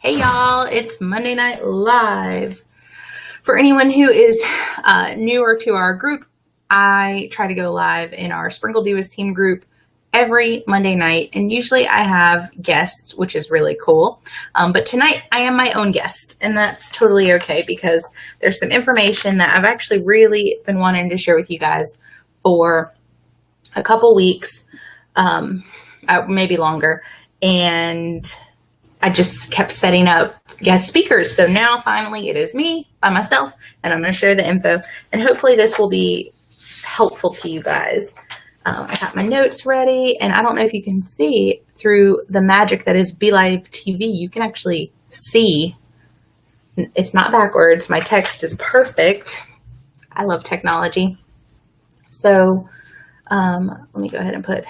Hey y'all, it's Monday Night Live. For anyone who is newer to our group, I try to go live in our Sprinkle Divas team group every Monday night, and usually I have guests, which is really cool. But tonight I am my own guest, and that's totally okay because there's some information that I've actually really been wanting to share with you guys for a couple weeks, maybe longer, and I just kept setting up guest speakers. So now finally it is me by myself, and I'm going to share the info, and hopefully this will be helpful to you guys. I got my notes ready, and I don't know if you can see through the magic that is BeLive TV. You can actually see it's not backwards. My text is perfect. I love technology. So let me go ahead and put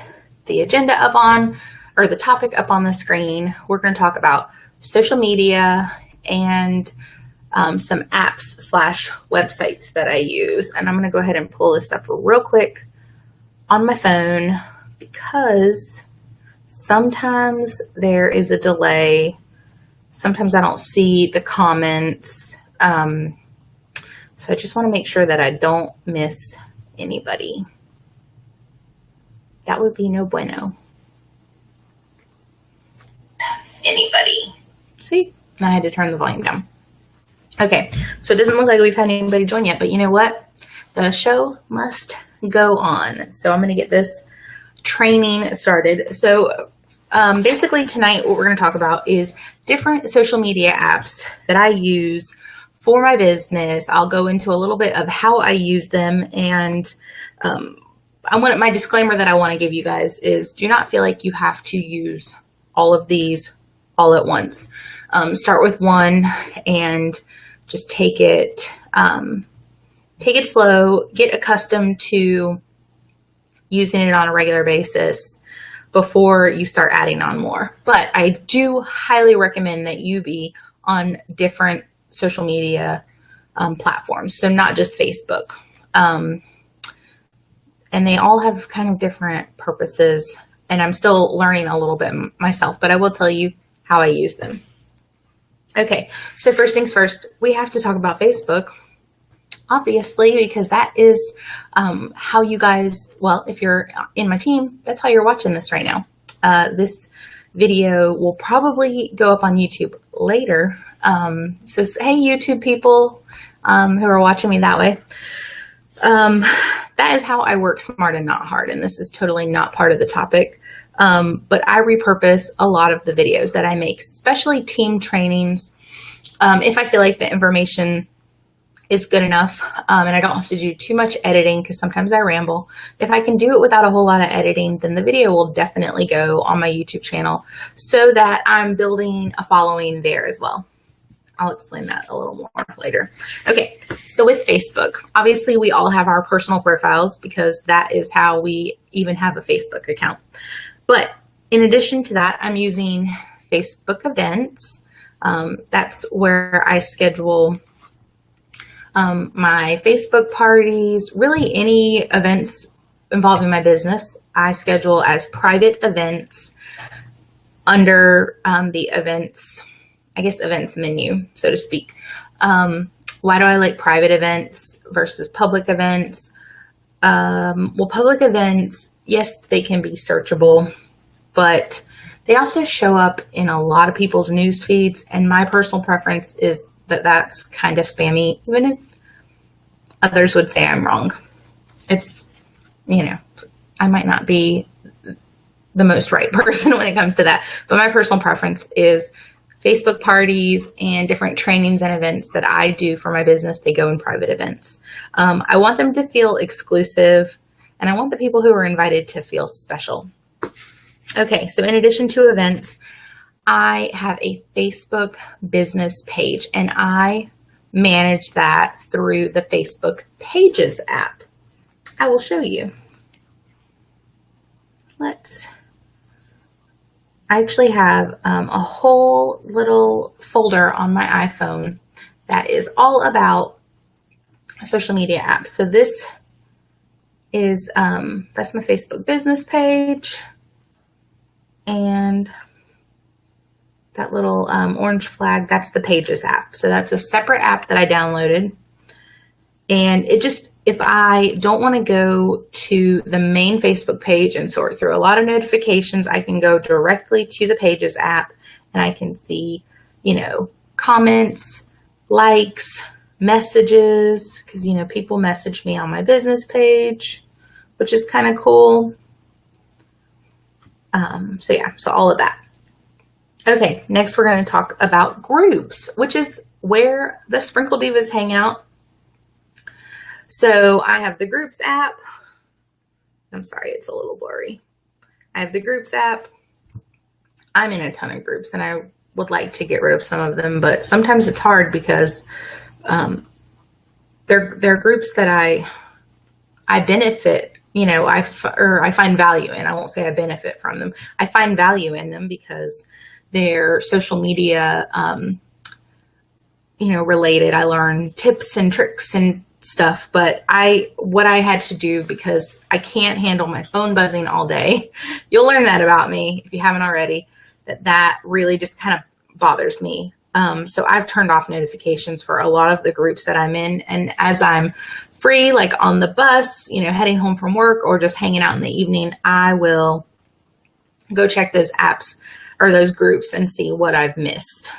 the agenda up on, or the topic up on the screen. We're going to talk about social media and some apps / websites that I use. And I'm going to go ahead and pull this up real quick on my phone because sometimes there is a delay. Sometimes I don't see the comments. So I just want to make sure that I don't miss anybody. That would be no bueno. Anybody. See? I had to turn the volume down. Okay, so it doesn't look like we've had anybody join yet, but you know what? The show must go on. So I'm going to get this training started. So basically tonight what we're going to talk about is different social media apps that I use for my business. I'll go into a little bit of how I use them, and my disclaimer that I want to give you guys is do not feel like you have to use all of these all at once. Start with one and just take it slow, get accustomed to using it on a regular basis before you start adding on more. But I do highly recommend that you be on different social media platforms. So not just Facebook. And they all have kind of different purposes, and I'm still learning a little bit myself, but I will tell you how I use them. Okay, so first things first, we have to talk about Facebook, obviously, because that is how you guys, well, if you're in my team, that's how you're watching this right now. This video will probably go up on YouTube later. So hey, YouTube people who are watching me that way. That is how I work smart and not hard, and this is totally not part of the topic. But I repurpose a lot of the videos that I make, especially team trainings. If I feel like the information is good enough, and I don't have to do too much editing because sometimes I ramble. If I can do it without a whole lot of editing, then the video will definitely go on my YouTube channel so that I'm building a following there as well. I'll explain that a little more later. Okay, so with Facebook, obviously we all have our personal profiles because that is how we even have a Facebook account. But in addition to that, I'm using Facebook events. That's where I schedule my Facebook parties, really any events involving my business, I schedule as private events under the events menu, so to speak. Why do I like private events versus public events? Well, public events, yes, they can be searchable, but they also show up in a lot of people's news feeds, and my personal preference is that that's kind of spammy, even if others would say I'm wrong. It's, I might not be the most right person when it comes to that, but my personal preference is Facebook parties and different trainings and events that I do for my business. They go in private events. I want them to feel exclusive, and I want the people who are invited to feel special. Okay, so in addition to events, I have a Facebook business page, and I manage that through the Facebook Pages app. I will show you. I actually have a whole little folder on my iPhone that is all about social media apps. So this is, that's my Facebook business page. And that little orange flag, that's the Pages app. So that's a separate app that I downloaded. And it just, if I don't want to go to the main Facebook page and sort through a lot of notifications, I can go directly to the Pages app and I can see, you know, comments, likes, messages, because, you know, people message me on my business page, which is kind of cool. So yeah, so all of that. Okay, next we're going to talk about groups, which is where the Sprinkle Divas hang out. So I have the Groups app. I'm sorry, it's a little blurry. I have the Groups app. I'm in a ton of groups and I would like to get rid of some of them, but sometimes it's hard because they're groups that I benefit, you know, I find value in. I won't say I benefit from them. I find value in them because they're social media, you know, related. I learn tips and tricks and stuff, but what I had to do, because I can't handle my phone buzzing all day. You'll learn that about me if you haven't already, that really just kind of bothers me. So I've turned off notifications for a lot of the groups that I'm in. And as I'm free, like on the bus, you know, heading home from work or just hanging out in the evening, I will go check those apps or those groups and see what I've missed.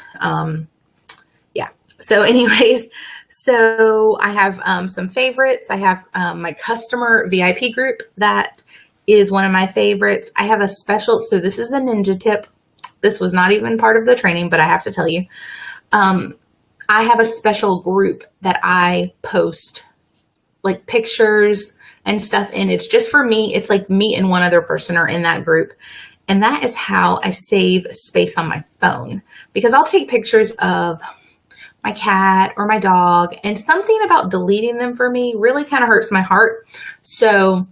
Yeah. So anyways, so I have some favorites. I have my customer VIP group. That is one of my favorites. I have a special, so this is a ninja tip. This was not even part of the training, but I have to tell you, I have a special group that I post like pictures and stuff in. It's just for me. It's like me and one other person are in that group. And that is how I save space on my phone, because I'll take pictures of my cat or my dog, and something about deleting them for me really kind of hurts my heart. So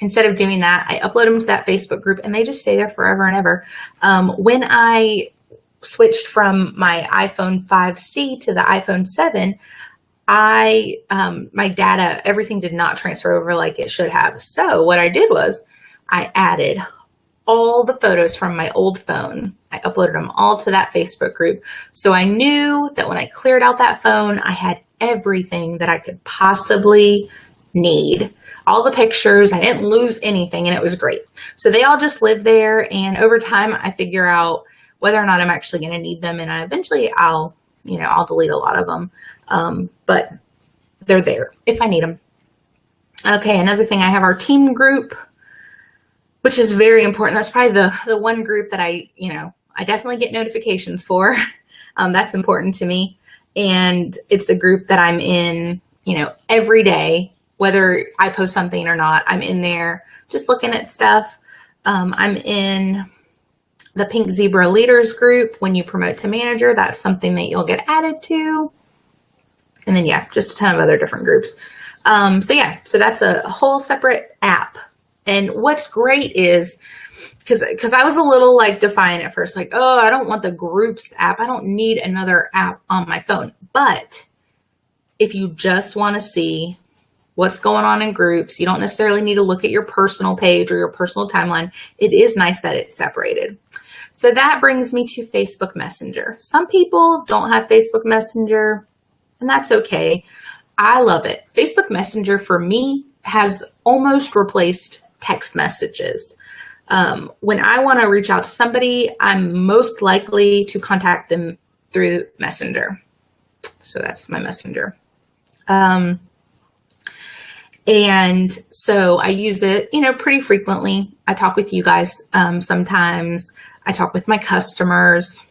instead of doing that, I upload them to that Facebook group and they just stay there forever and ever. When I switched from my iPhone 5C to the iPhone 7, my data, everything did not transfer over like it should have. So what I did was I added all the photos from my old phone. I uploaded them all to that Facebook group. So I knew that when I cleared out that phone, I had everything that I could possibly need. All the pictures, I didn't lose anything, and it was great. So they all just live there, and over time I figure out whether or not I'm actually going to need them, and eventually I'll delete a lot of them. But they're there if I need them. Okay, another thing, I have our team group, which is very important. That's probably the one group that I definitely get notifications for. That's important to me. And it's a group that I'm in, every day, whether I post something or not. I'm in there just looking at stuff. I'm in the Pink Zebra Leaders group. When you promote to manager, that's something that you'll get added to. And then, just a ton of other different groups. So that's a whole separate app. And what's great is, because I was a little defiant at first, I don't want the groups app. I don't need another app on my phone. But if you just want to see what's going on in groups, you don't necessarily need to look at your personal page or your personal timeline. It is nice that it's separated. So that brings me to Facebook Messenger. Some people don't have Facebook Messenger, and that's okay. I love it. Facebook Messenger for me has almost replaced text messages. When I want to reach out to somebody, I'm most likely to contact them through Messenger. So that's my Messenger. And so I use it, pretty frequently. I talk with you guys sometimes. I talk with my customers.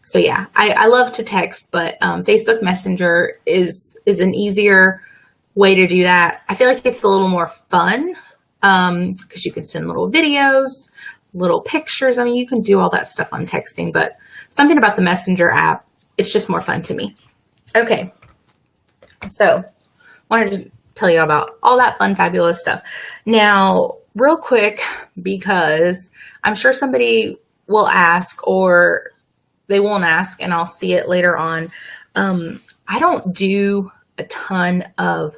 So I love to text, but Facebook Messenger is an easier way to do that. I feel like it's a little more fun because you can send little videos, little pictures. I mean, you can do all that stuff on texting, but something about the Messenger app, it's just more fun to me. Okay, so wanted to tell you about all that fun, fabulous stuff. Now, real quick, because I'm sure somebody will ask or they won't ask, and I'll see it later on. I don't do a ton of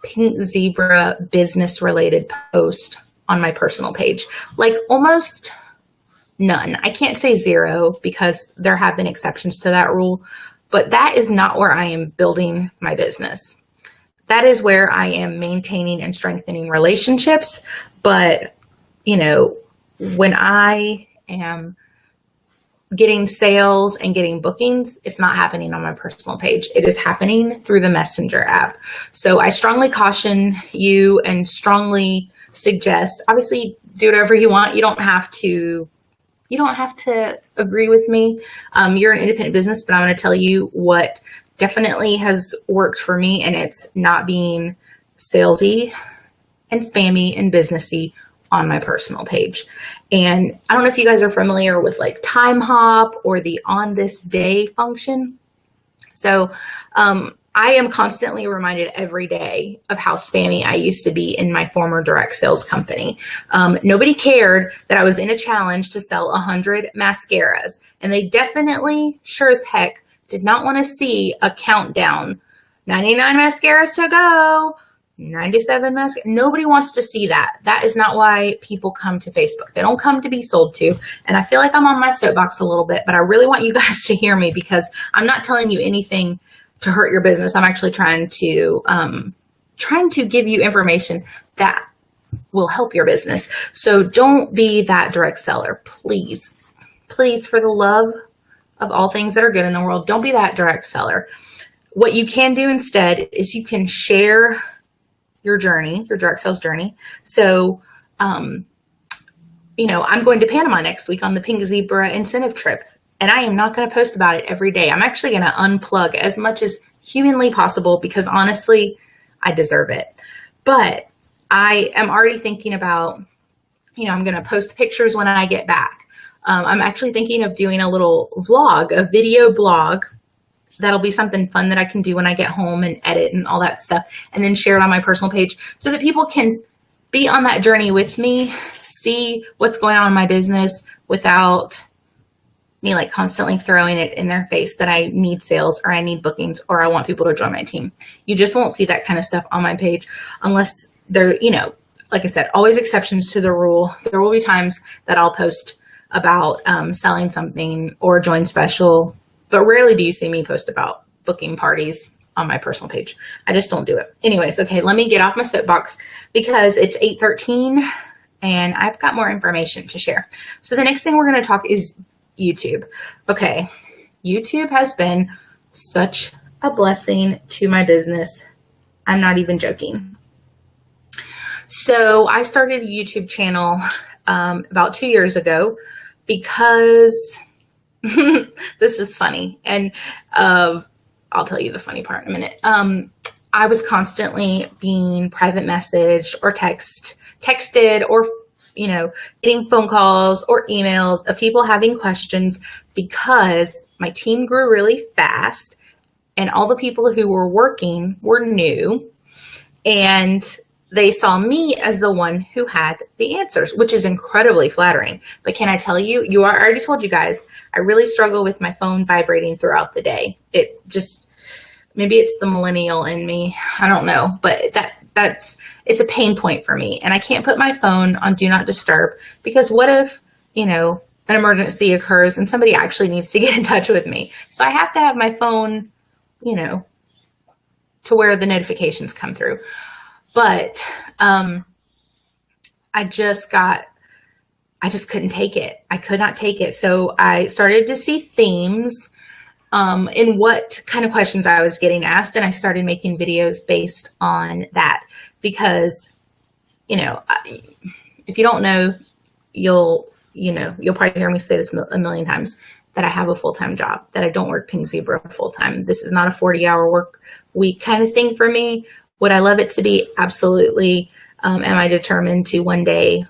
Pink Zebra business related post on my personal page. Almost none. I can't say zero because there have been exceptions to that rule, but that is not where I am building my business. That is where I am maintaining and strengthening relationships. But, when I am getting sales and getting bookings, it's not happening on my personal page. It is happening through the Messenger app. So I strongly caution you and strongly suggest, obviously do whatever you want. You don't have to agree with me. You're an independent business, but I'm going to tell you what definitely has worked for me, and it's not being salesy and spammy and businessy on my personal page. And I don't know if you guys are familiar with like Time Hop or the on this day function. So I am constantly reminded every day of how spammy I used to be in my former direct sales company. Nobody cared that I was in a challenge to sell 100 mascaras, and they definitely, sure as heck, did not want to see a countdown. 99 mascaras to go, 97 mascaras. Nobody wants to see that. That is not why people come to Facebook. They don't come to be sold to. And I feel like I'm on my soapbox a little bit, but I really want you guys to hear me because I'm not telling you anything to hurt your business. I'm actually trying to give you information that will help your business. So don't be that direct seller, please. Please, for the love of all things that are good in the world, don't be that direct seller. What you can do instead is you can share your journey, your direct sales journey. So, I'm going to Panama next week on the Pink Zebra incentive trip, and I am not going to post about it every day. I'm actually going to unplug as much as humanly possible because honestly, I deserve it. But I am already thinking about, I'm going to post pictures when I get back. I'm actually thinking of doing a little vlog, a video blog. That'll be something fun that I can do when I get home and edit and all that stuff, and then share it on my personal page so that people can be on that journey with me, see what's going on in my business without me like constantly throwing it in their face that I need sales or I need bookings or I want people to join my team. You just won't see that kind of stuff on my page unless they're, like I said, always exceptions to the rule. There will be times that I'll post about selling something or join special, but rarely do you see me post about booking parties on my personal page. I just don't do it. Anyways, okay, let me get off my soapbox because it's 8:13 and I've got more information to share. So the next thing we're going to talk is YouTube. Okay, YouTube has been such a blessing to my business. I'm not even joking. So I started a YouTube channel about 2 years ago because this is funny. And I'll tell you the funny part in a minute. I was constantly being private messaged or texted or, getting phone calls or emails of people having questions because my team grew really fast and all the people who were working were new and they saw me as the one who had the answers, which is incredibly flattering. But can I tell you, I already told you guys, I really struggle with my phone vibrating throughout the day. It just, maybe it's the millennial in me. I don't know, but it's a pain point for me. And I can't put my phone on do not disturb because what if, an emergency occurs and somebody actually needs to get in touch with me? So I have to have my phone, to where the notifications come through. But I just couldn't take it. I could not take it. So I started to see themes in what kind of questions I was getting asked. And I started making videos based on that because, if you don't know, you'll probably hear me say this a million times, that I have a full-time job, that I don't work Pink Zebra full-time. This is not a 40-hour work week kind of thing for me. Would I love it to be? Absolutely. Am I determined to one day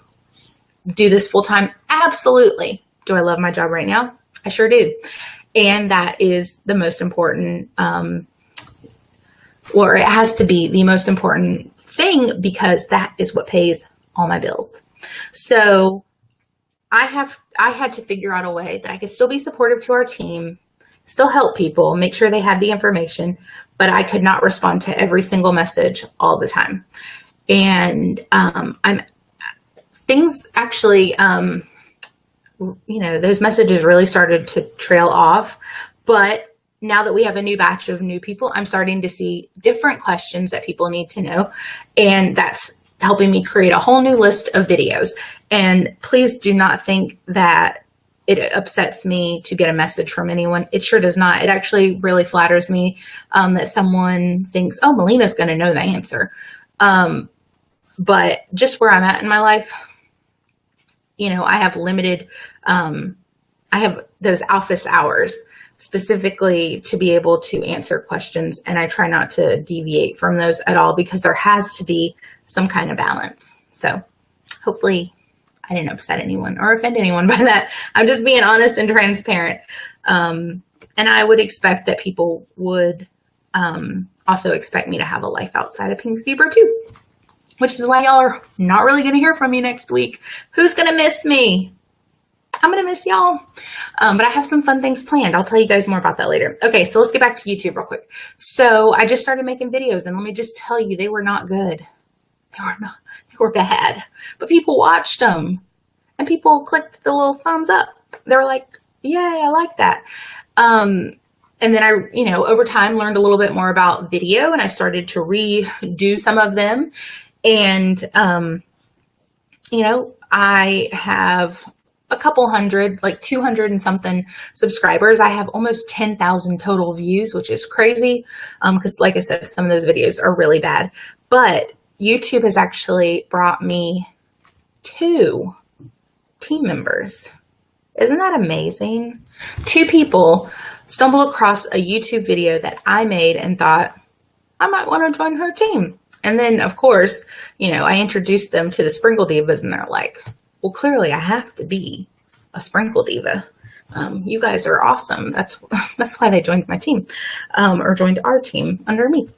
do this full time? Absolutely. Do I love my job right now? I sure do. And that is the most important, or it has to be the most important thing because that is what pays all my bills. So I had to figure out a way that I could still be supportive to our team, still help people, make sure they had the information, but I could not respond to every single message all the time. And things actually those messages really started to trail off. But now that we have a new batch of new people, I'm starting to see different questions that people need to know. And that's helping me create a whole new list of videos. And please do not think that it upsets me to get a message from anyone. It sure does not. It actually really flatters me that someone thinks, oh, Melina's going to know the answer. But just where I'm at in my life, I have limited, I have those office hours specifically to be able to answer questions. And I try not to deviate from those at all, because there has to be some kind of balance. So hopefully I didn't upset anyone or offend anyone by that. I'm just being honest and transparent. And I would expect that people would also expect me to have a life outside of Pink Zebra too, which is why y'all are not really going to hear from me next week. Who's going to miss me? I'm going to miss y'all. But I have some fun things planned. I'll tell you guys more about that later. Okay, so let's get back to YouTube real quick. So I just started making videos, and let me just tell you, they were not good. They were bad. But people watched them, and people clicked the little thumbs up. They were like, yay, I like that. And then I, over time learned a little bit more about video, and I started to redo some of them. And, I have a couple hundred, like 200 and something subscribers. I have almost 10,000 total views, which is crazy. Because like I said, some of those videos are really bad, but YouTube has actually brought me 2 team members. Isn't that amazing? 2 people stumbled across a YouTube video that I made and thought, I might want to join her team. And then, of course, I introduced them to the Sprinkle Divas, and they're like, well, clearly I have to be a Sprinkle Diva. You guys are awesome. That's why they joined my team, or joined our team under me.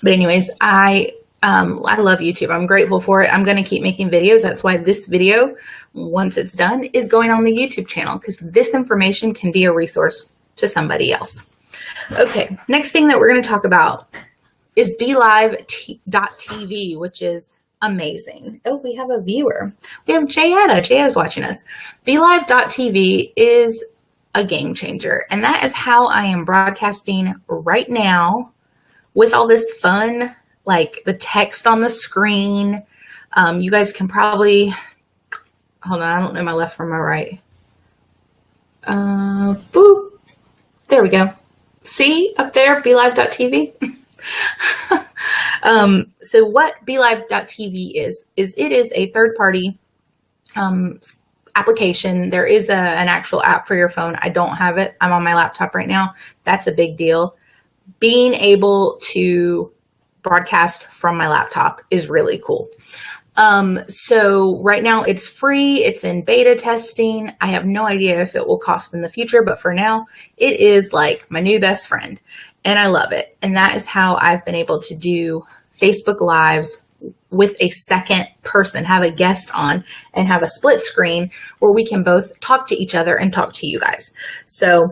But anyways, I love YouTube. I'm grateful for it. I'm going to keep making videos. That's why this video, once it's done, is going on the YouTube channel, because this information can be a resource to somebody else. Okay, next thing that we're going to talk about is BeLive.tv, which is amazing. Oh, we have a viewer. We have Jayetta. Jayetta's watching us. BeLive.tv is a game changer, and that is how I am broadcasting right now with all this fun, like the text on the screen. You guys can probably, hold on, I don't know my left from my right. Boop. There we go. See up there, BeLive.tv? So what BeLive.tv is it is a third-party application. There is an actual app for your phone. I don't have it. I'm on my laptop right now. That's a big deal. Being able to broadcast from my laptop is really cool. So right now it's free. It's in beta testing. I have no idea if it will cost in the future, but for now it is like my new best friend. And I love it. And that is how I've been able to do Facebook Lives with a second person, have a guest on, and have a split screen where we can both talk to each other and talk to you guys. So,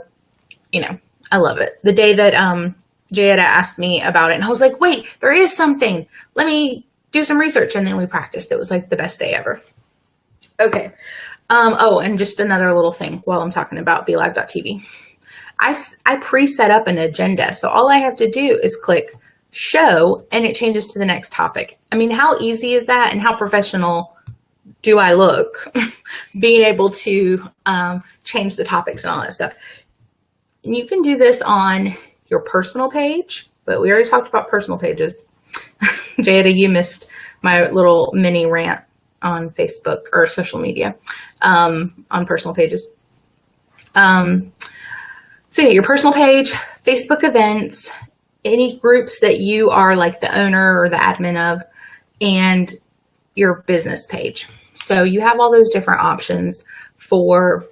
I love it. The day that Jayetta asked me about it, and I was like, wait, there is something. Let me do some research. And then we practiced. It was like the best day ever. Okay. Oh, and just another little thing while I'm talking about BeLive.tv. I pre-set up an agenda. So all I have to do is click show and it changes to the next topic. I mean, how easy is that? And how professional do I look being able to change the topics and all that stuff? And you can do this on your personal page, but we already talked about personal pages. Jayetta, you missed my little mini rant on Facebook or social media on personal pages. So yeah, your personal page, Facebook events, any groups that you are like the owner or the admin of, and your business page. So you have all those different options for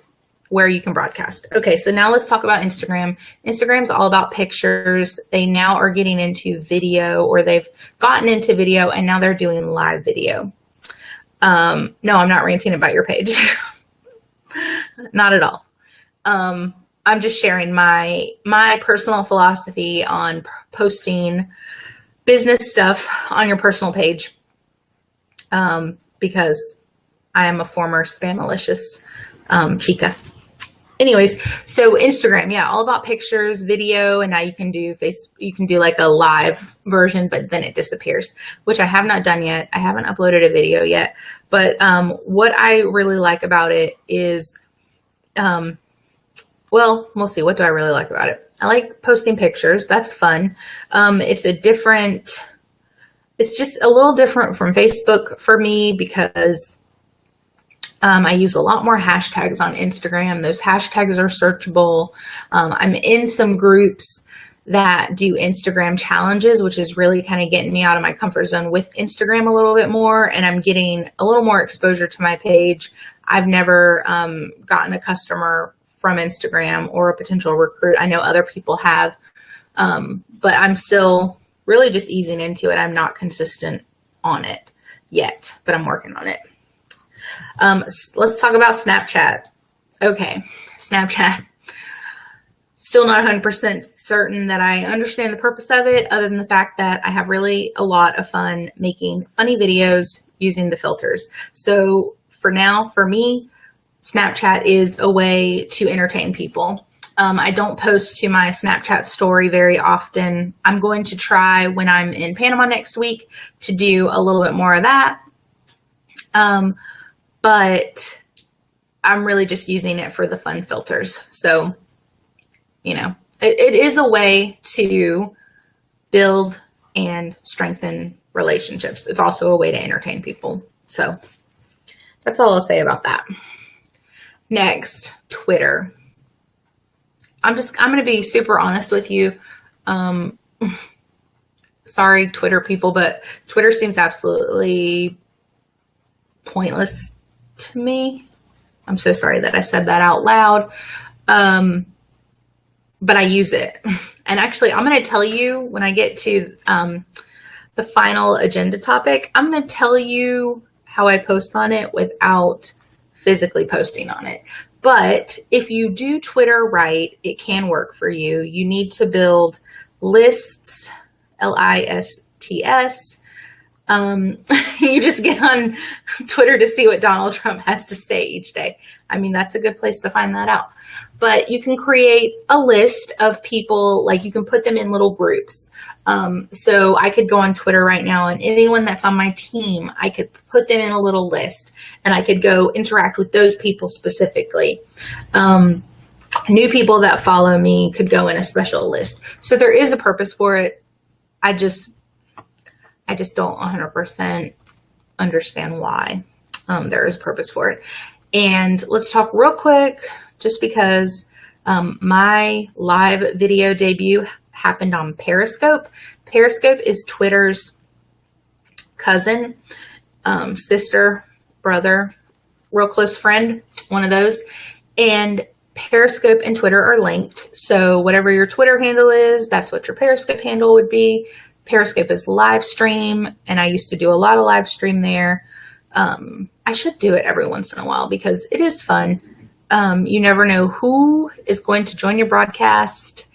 where you can broadcast. Okay, so now let's talk about Instagram. Instagram's all about pictures. They now are getting into video, or they've gotten into video, and now they're doing live video. No, I'm not ranting about your page. Not at all. I'm just sharing my personal philosophy on posting business stuff on your personal page, because I am a former spam malicious Chica. Anyways, so Instagram, yeah, all about pictures, video, and now you can do you can do like a live version, but then it disappears, which I have not done yet. I haven't uploaded a video yet, but what I really like about it is, well, we'll see. What do I really like about it? I like posting pictures. That's fun. It's just a little different from Facebook for me because I use a lot more hashtags on Instagram. Those hashtags are searchable. I'm in some groups that do Instagram challenges, which is really kind of getting me out of my comfort zone with Instagram a little bit more. And I'm getting a little more exposure to my page. I've never gotten a customer from Instagram or a potential recruit. I know other people have, but I'm still really just easing into it. I'm not consistent on it yet, but I'm working on it. Let's talk about Snapchat. Okay, Snapchat. Still not 100% certain that I understand the purpose of it, other than the fact that I have really a lot of fun making funny videos using the filters. So for now, for me, Snapchat is a way to entertain people. I don't post to my Snapchat story very often. I'm going to try when I'm in Panama next week to do a little bit more of that. But I'm really just using it for the fun filters. So, you know, it is a way to build and strengthen relationships. It's also a way to entertain people. So that's all I'll say about that. Next, Twitter. I'm going to be super honest with you. Sorry, Twitter people, but Twitter seems absolutely pointless to me. I'm so sorry that I said that out loud. But I use it. And actually, I'm going to tell you when I get to the final agenda topic, I'm going to tell you how I post on it without physically posting on it. But if you do Twitter right, it can work for you. You need to build lists, lists. You just get on Twitter to see what Donald Trump has to say each day. I mean, that's a good place to find that out. But you can create a list of people, like you can put them in little groups. So I could go on Twitter right now, and anyone that's on my team, I could put them in a little list, and I could go interact with those people specifically. New people that follow me could go in a special list. So there is a purpose for it. I just don't 100% understand why there is purpose for it. And let's talk real quick, just because my live video debut happened on Periscope. Periscope is Twitter's cousin, sister, brother, real close friend, one of those. And Periscope and Twitter are linked. So whatever your Twitter handle is, that's what your Periscope handle would be. Periscope is live stream, and I used to do a lot of live stream there. I should do it every once in a while because it is fun. You never know who is going to join your broadcast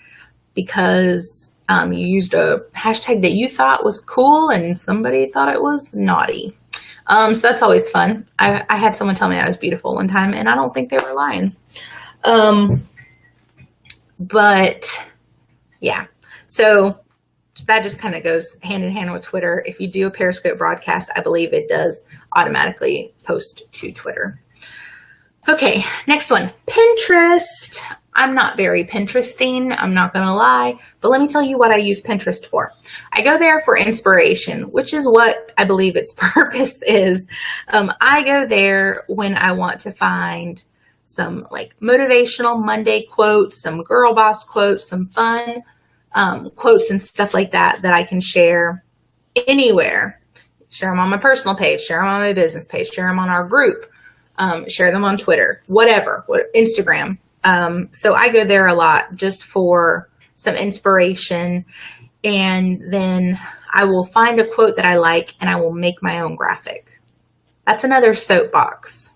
because you used a hashtag that you thought was cool and somebody thought it was naughty. So that's always fun. I had someone tell me I was beautiful one time, and I don't think they were lying. But yeah, so that just kind of goes hand in hand with Twitter. If you do a Periscope broadcast, I believe it does automatically post to Twitter. Okay, next one, Pinterest. I'm not very Pinteresting, I'm not going to lie, but let me tell you what I use Pinterest for. I go there for inspiration, which is what I believe its purpose is. I go there when I want to find some like motivational Monday quotes, some girl boss quotes, some fun quotes and stuff like that I can share anywhere. Share them on my personal page, share them on my business page, share them on our group, share them on Twitter, whatever, Instagram. So I go there a lot just for some inspiration, and then I will find a quote that I like and I will make my own graphic. That's another soapbox.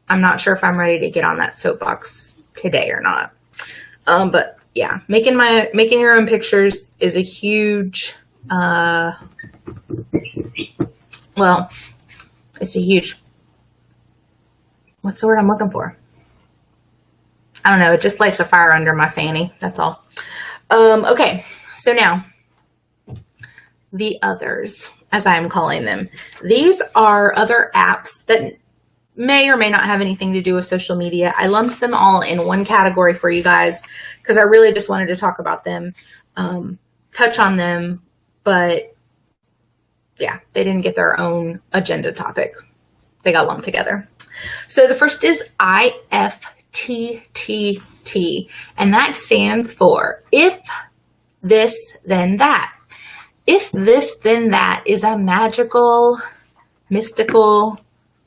I'm not sure if I'm ready to get on that soapbox today or not. But yeah, making your own pictures is a huge, it's a huge what's the word I'm looking for? I don't know. It just lights a fire under my fanny. That's all. Okay. So now the others, as I am calling them, these are other apps that may or may not have anything to do with social media. I lumped them all in one category for you guys because I really just wanted to talk about them, touch on them, but yeah, they didn't get their own agenda topic. They got lumped together. So the first is IFTTT, and that stands for if this, then that. If this, then that is a magical, mystical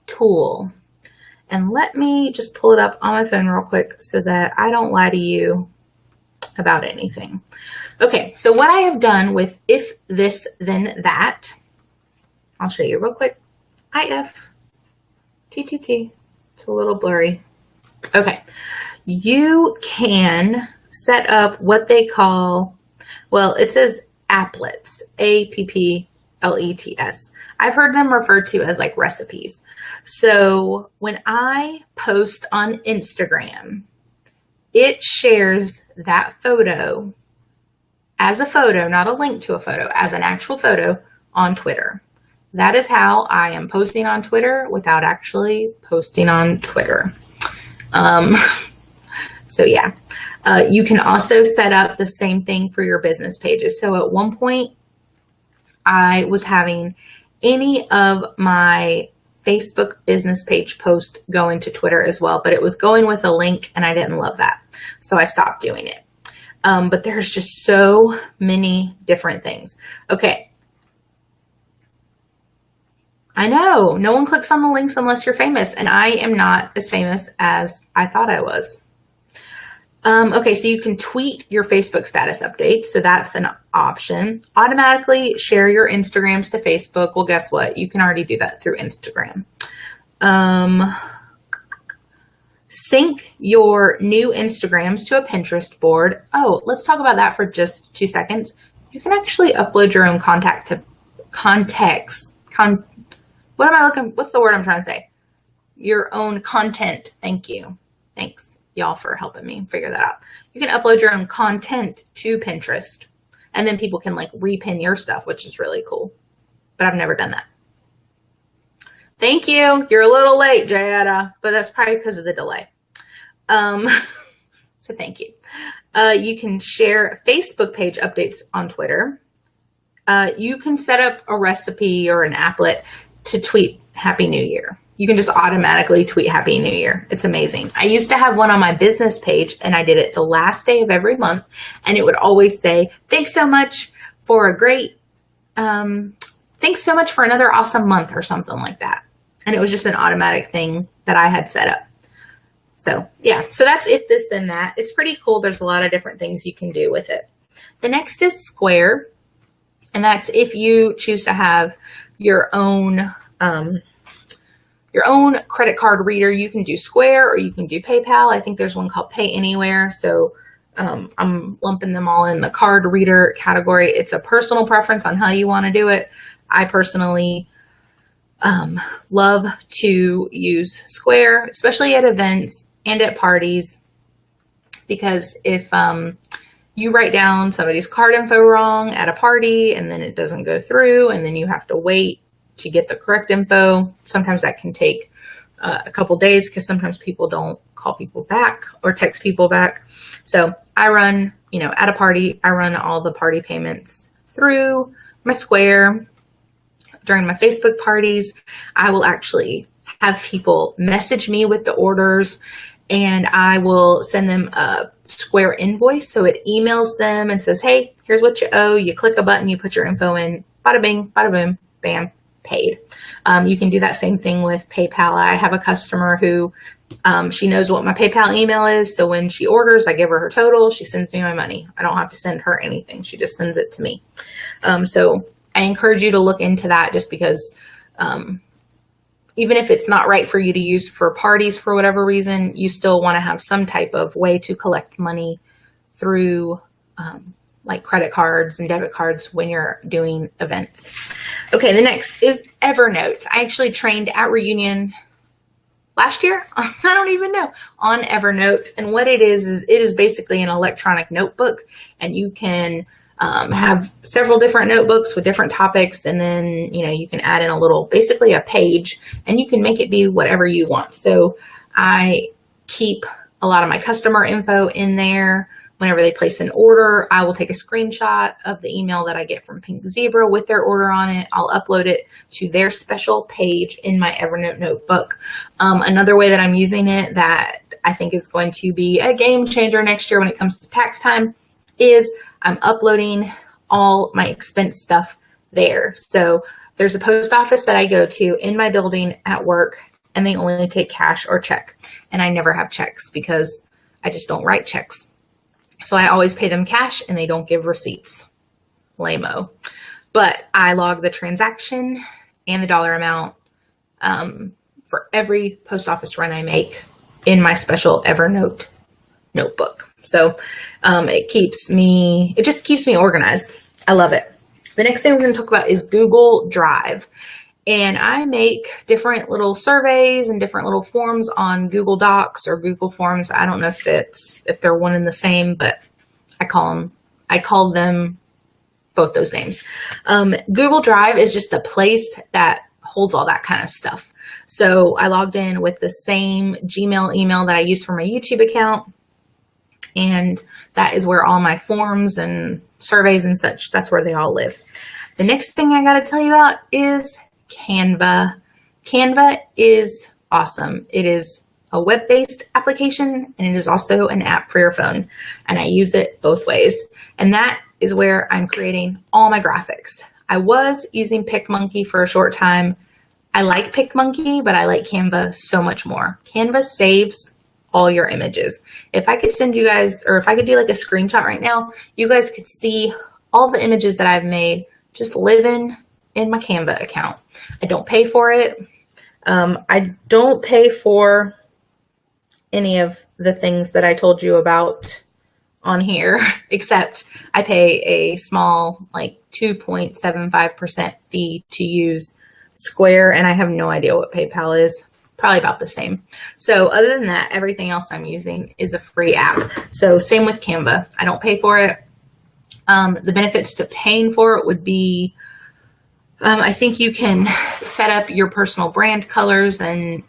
tool. And let me just pull it up on my phone real quick so that I don't lie to you about anything. Okay, so what I have done with if this, then that, I'll show you real quick. IFTTT. It's a little blurry. Okay, you can set up what they call, well, it says applets, APPLETS. I've heard them referred to as like recipes. So when I post on Instagram, it shares that photo as a photo, not a link to a photo, as an actual photo on Twitter. That is how I am posting on Twitter without actually posting on Twitter. So yeah, you can also set up the same thing for your business pages. So at one point, I was having any of my Facebook business page post going to Twitter as well, but it was going with a link and I didn't love that. So I stopped doing it. But there's just so many different things. Okay. I know no one clicks on the links unless you're famous, and I am not as famous as I thought I was. Okay, so you can tweet your Facebook status updates. So that's an option. Automatically share your Instagrams to Facebook. Well, guess what? You can already do that through Instagram. Sync your new Instagrams to a Pinterest board. Oh, let's talk about that for just 2 seconds. You can actually upload your own what's the word I'm trying to say? Your own content. Thank you. Thanks, y'all, for helping me figure that out. You can upload your own content to Pinterest, and then people can like repin your stuff, which is really cool. But I've never done that. Thank you. You're a little late, Jayada, but that's probably because of the delay. So thank you. You can share Facebook page updates on Twitter. You can set up a recipe or an applet to tweet Happy New Year. You can just automatically tweet Happy New Year. It's amazing. I used to have one on my business page, and I did it the last day of every month, and it would always say, thanks so much for another awesome month or something like that. And it was just an automatic thing that I had set up. So yeah, so that's if this, then that. It's pretty cool. There's a lot of different things you can do with it. The next is Square. And that's if you choose to have your own credit card reader. You can do Square or you can do PayPal. I think there's one called Pay Anywhere. So I'm lumping them all in the card reader category. It's a personal preference on how you want to do it. I personally love to use Square, especially at events and at parties, because if you write down somebody's card info wrong at a party and then it doesn't go through and then you have to wait to get the correct info, sometimes that can take a couple days because sometimes people don't call people back or text people back. So I run, at a party, I run all the party payments through my Square. During my Facebook parties, I will actually have people message me with the orders, and I will send them a Square invoice. So it emails them and says, hey, here's what you owe. You click a button, you put your info in, bada bing, bada boom, bam, paid. You can do that same thing with PayPal. I have a customer who she knows what my PayPal email is. So when she orders, I give her total. She sends me my money. I don't have to send her anything. She just sends it to me. So I encourage you to look into that, just because even if it's not right for you to use for parties for whatever reason, you still want to have some type of way to collect money through like credit cards and debit cards when you're doing events. Okay, the next is Evernote. I actually trained at Reunion last year. I don't even know, on Evernote. And what it is it is basically an electronic notebook, and you can have several different notebooks with different topics. And then, you can add in basically a page, and you can make it be whatever you want. So I keep a lot of my customer info in there. Whenever they place an order, I will take a screenshot of the email that I get from Pink Zebra with their order on it. I'll upload it to their special page in my Evernote notebook. Another way that I'm using it that I think is going to be a game changer next year when it comes to tax time is I'm uploading all my expense stuff there. So there's a post office that I go to in my building at work, and they only take cash or check. And I never have checks because I just don't write checks. So I always pay them cash, and they don't give receipts. Lame-o. But I log the transaction and the dollar amount for every post office run I make in my special Evernote notebook. So it just keeps me organized. I love it. The next thing we're going to talk about is Google Drive. And I make different little surveys and different little forms on Google Docs or Google Forms. I don't know if they're one and the same, but I call them both those names. Google Drive is just a place that holds all that kind of stuff. So I logged in with the same Gmail email that I use for my YouTube account. And that is where all my forms and surveys and such, that's where they all live. The next thing I got to tell you about is Canva. Canva is awesome. It is a web-based application, and it is also an app for your phone. And I use it both ways. And that is where I'm creating all my graphics. I was using PicMonkey for a short time. I like PicMonkey, but I like Canva so much more. Canva saves all your images. If I could send you guys, or if I could do like a screenshot right now, you guys could see all the images that I've made just living in my Canva account. I don't pay for it. I don't pay for any of the things that I told you about on here, except I pay a small, like 2.75% fee to use Square, and I have no idea what PayPal is. Probably about the same. So other than that, everything else I'm using is a free app. So same with Canva. I don't pay for it. The benefits to paying for it would be, I think you can set up your personal brand colors. And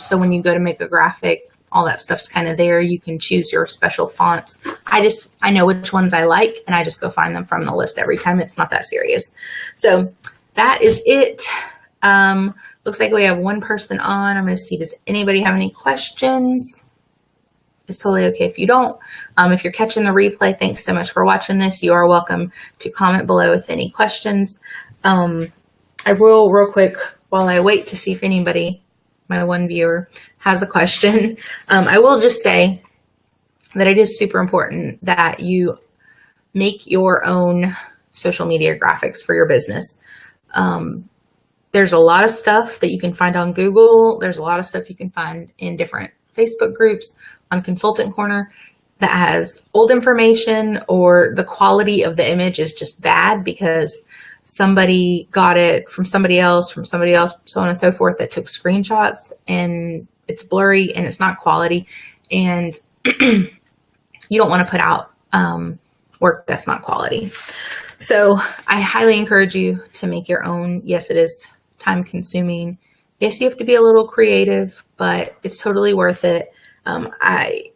so when you go to make a graphic, all that stuff's kind of there. You can choose your special fonts. I know which ones I like, and I just go find them from the list every time. It's not that serious. So that is it. Looks like we have one person on. I'm going to see, does anybody have any questions? It's totally okay if you don't. If you're catching the replay, thanks so much for watching this. You are welcome to comment below with any questions. I will, real quick, while I wait to see if anybody, my one viewer, has a question, I will just say that it is super important that you make your own social media graphics for your business. There's a lot of stuff that you can find on Google. There's a lot of stuff you can find in different Facebook groups, on Consultant Corner, that has old information, or the quality of the image is just bad because somebody got it from somebody else, so on and so forth, that took screenshots, and it's blurry and it's not quality. And you don't want to put out work that's not quality. So I highly encourage you to make your own. Yes, it is time consuming. Yes, you have to be a little creative, but it's totally worth it. I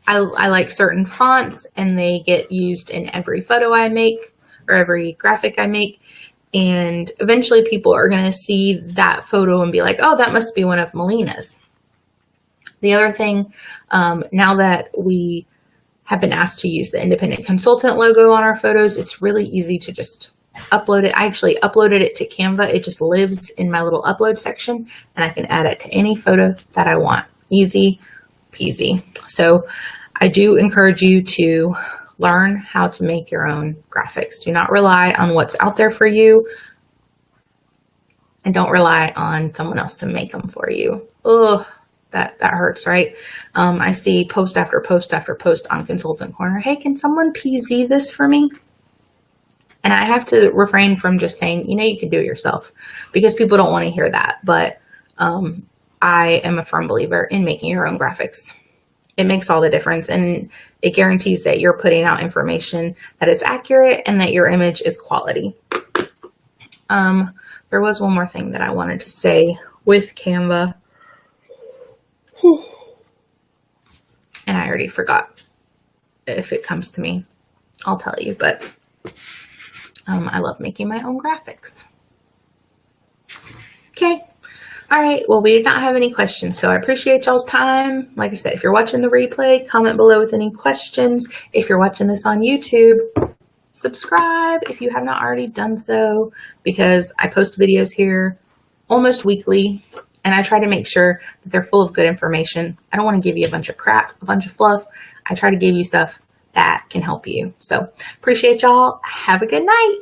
like certain fonts, and they get used in every photo I make or every graphic I make. And eventually people are going to see that photo and be like, oh, that must be one of Melina's. The other thing, now that we have been asked to use the independent consultant logo on our photos, it's really easy to just upload it. I actually uploaded it to Canva. It just lives in my little upload section, and I can add it to any photo that I want. Easy peasy. So I do encourage you to learn how to make your own graphics. Do not rely on what's out there for you, and don't rely on someone else to make them for you. Ugh, that hurts, right? I see post after post after post on Consultant Corner. Hey, can someone PZ this for me? And I have to refrain from just saying, you can do it yourself, because people don't want to hear that. But I am a firm believer in making your own graphics. It makes all the difference, and it guarantees that you're putting out information that is accurate and that your image is quality. There was one more thing that I wanted to say with Canva. And I already forgot. If it comes to me, I'll tell you, but I love making my own graphics. Okay. All right. Well, we did not have any questions, so I appreciate y'all's time. Like I said, if you're watching the replay, comment below with any questions. If you're watching this on YouTube, subscribe if you have not already done so, because I post videos here almost weekly, and I try to make sure that they're full of good information. I don't want to give you a bunch of crap, a bunch of fluff. I try to give you stuff that can help you. So appreciate y'all. Have a good night.